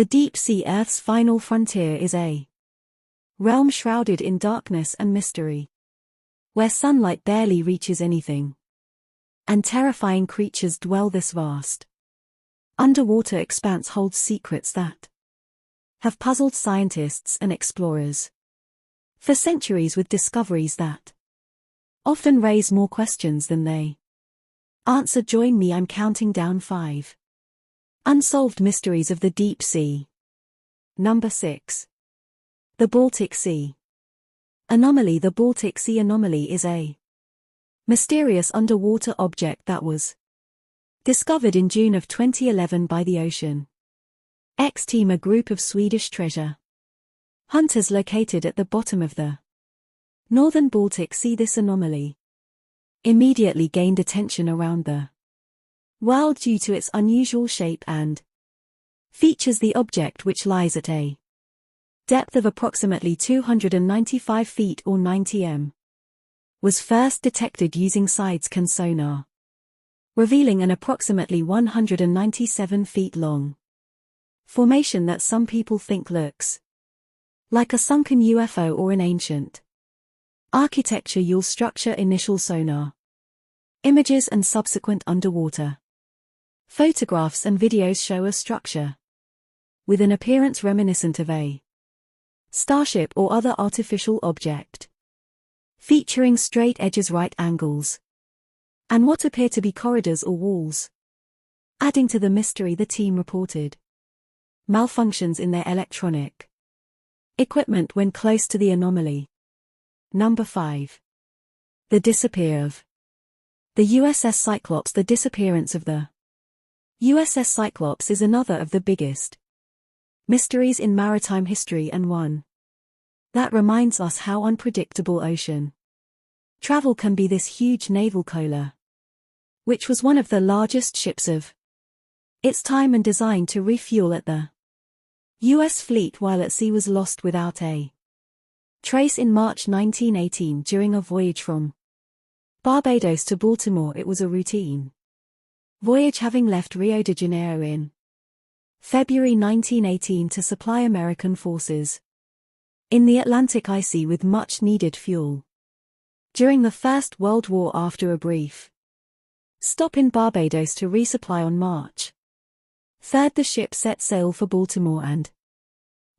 The deep sea, Earth's final frontier, is a realm shrouded in darkness and mystery, where sunlight barely reaches anything, and terrifying creatures dwell. This vast underwater expanse holds secrets that have puzzled scientists and explorers for centuries, with discoveries that often raise more questions than they answer. Join me, I'm counting down 5 unsolved mysteries of the deep sea. Number 6. The Baltic Sea Anomaly. The Baltic Sea anomaly is a mysterious underwater object that was discovered in June of 2011 by the Ocean X team, a group of Swedish treasure hunters located at the bottom of the northern Baltic Sea. This anomaly immediately gained attention around the world due to its unusual shape and features. The object, which lies at a depth of approximately 295 feet or 90 m, was first detected using side-scan sonar, revealing an approximately 197 feet long formation that some people think looks like a sunken UFO or an ancient architecture. You'll structure. Initial sonar images and subsequent underwater photographs and videos show a structure with an appearance reminiscent of a starship or other artificial object, featuring straight edges, right angles, and what appear to be corridors or walls. Adding to the mystery, the team reported malfunctions in their electronic equipment when close to the anomaly. Number 5. The disappear of the USS Cyclops. The disappearance of the USS Cyclops is another of the biggest mysteries in maritime history, and one that reminds us how unpredictable ocean travel can be. This huge naval coaler, which was one of the largest ships of its time and designed to refuel at the U.S. fleet while at sea, was lost without a trace in March 1918 during a voyage from Barbados to Baltimore. It was a routine voyage, having left Rio de Janeiro in February 1918 to supply American forces in the Atlantic icy with much needed fuel during the First World War. After a brief stop in Barbados to resupply on March 3, the ship set sail for Baltimore and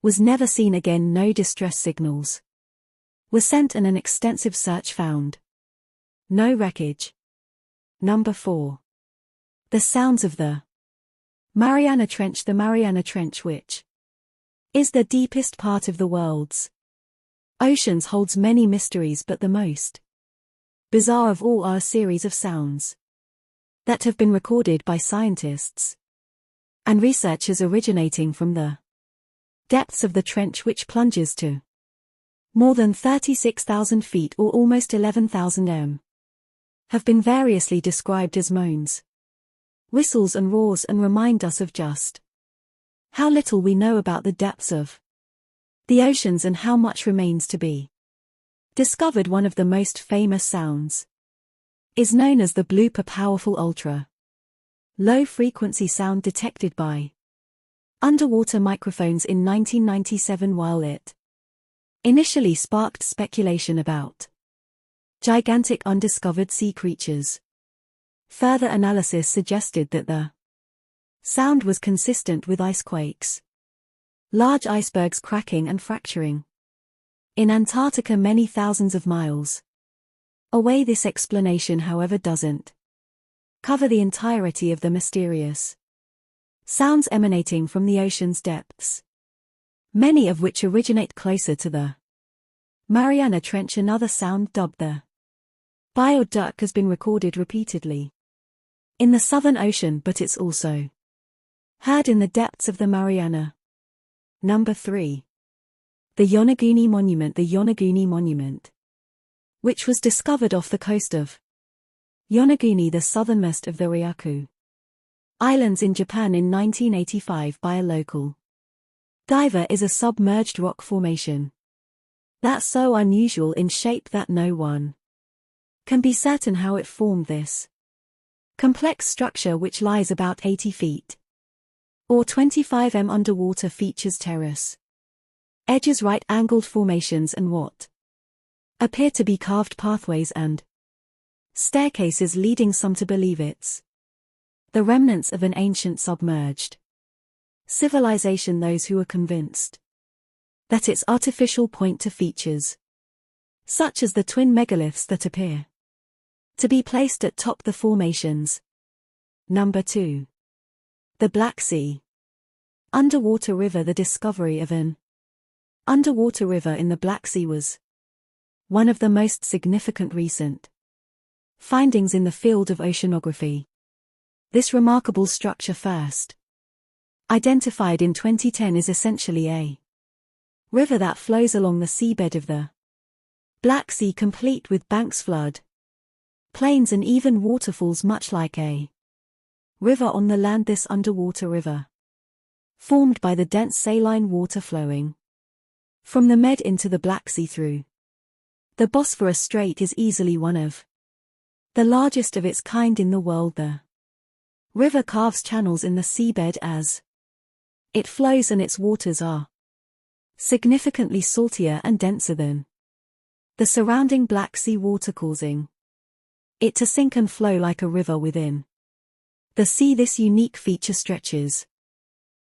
was never seen again. No distress signals were sent and an extensive search found no wreckage. Number 4. The sounds of the Mariana Trench. The Mariana Trench, which is the deepest part of the world's oceans, holds many mysteries, but the most bizarre of all are a series of sounds that have been recorded by scientists and researchers originating from the depths of the trench, which plunges to more than 36,000 feet or almost 11,000 m, have been variously described as moans, whistles and roars, and remind us of just how little we know about the depths of the oceans and how much remains to be discovered. One of the most famous sounds is known as the bloop, a powerful ultra low frequency sound detected by underwater microphones in 1997. While it initially sparked speculation about gigantic undiscovered sea creatures, further analysis suggested that the sound was consistent with ice quakes, large icebergs cracking and fracturing in Antarctica many thousands of miles away. This explanation, however, doesn't cover the entirety of the mysterious sounds emanating from the ocean's depths, many of which originate closer to the Mariana Trench. Another sound, dubbed the bioduck, has been recorded repeatedly in the Southern Ocean, but it's also heard in the depths of the Mariana. Number 3. The Yonaguni Monument. The Yonaguni Monument, which was discovered off the coast of Yonaguni, the southernmost of the Ryukyu Islands in Japan in 1985 by a local diver, is a submerged rock formation that's so unusual in shape that no one can be certain how it formed. This complex structure, which lies about 80 feet or 25 m underwater features terrace edges, right-angled formations and what appear to be carved pathways and staircases, leading some to believe it's the remnants of an ancient submerged civilization. Those who are convinced that its artificial point to features such as the twin megaliths that appear to be placed atop the formations. Number 2. The Black Sea underwater river. The discovery of an underwater river in the Black Sea was one of the most significant recent findings in the field of oceanography. This remarkable structure, first identified in 2010, is essentially a river that flows along the seabed of the Black Sea, complete with banks, flood plains and even waterfalls, much like a river on the land. This underwater river, formed by the dense saline water flowing from the Med into the Black Sea through the Bosphorus Strait, is easily one of the largest of its kind in the world. The river carves channels in the seabed as it flows, and its waters are significantly saltier and denser than the surrounding Black Sea water, causing it to sink and flow like a river within the sea. This unique feature stretches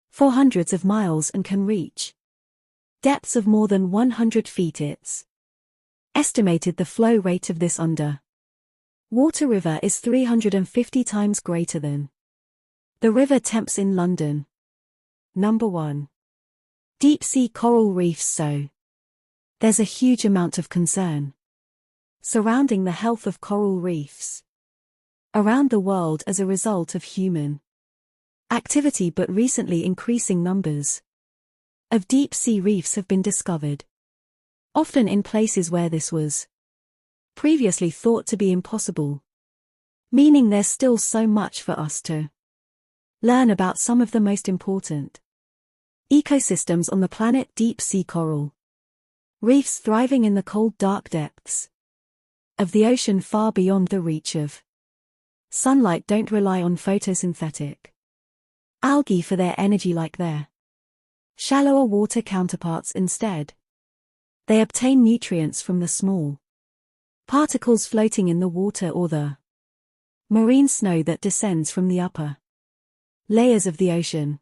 for hundreds of miles and can reach depths of more than 100 feet. It's estimated the flow rate of this underwater river is 350 times greater than the River Thames in London. Number 1. Deep sea coral reefs. So there's a huge amount of concern surrounding the health of coral reefs around the world as a result of human activity, but recently increasing numbers of deep sea reefs have been discovered, often in places where this was previously thought to be impossible, meaning there's still so much for us to learn about some of the most important ecosystems on the planet. Deep sea coral reefs thriving in the cold, dark depths of the ocean, far beyond the reach of sunlight, don't rely on photosynthetic algae for their energy like their shallower water counterparts. Instead, they obtain nutrients from the small particles floating in the water or the marine snow that descends from the upper layers of the ocean.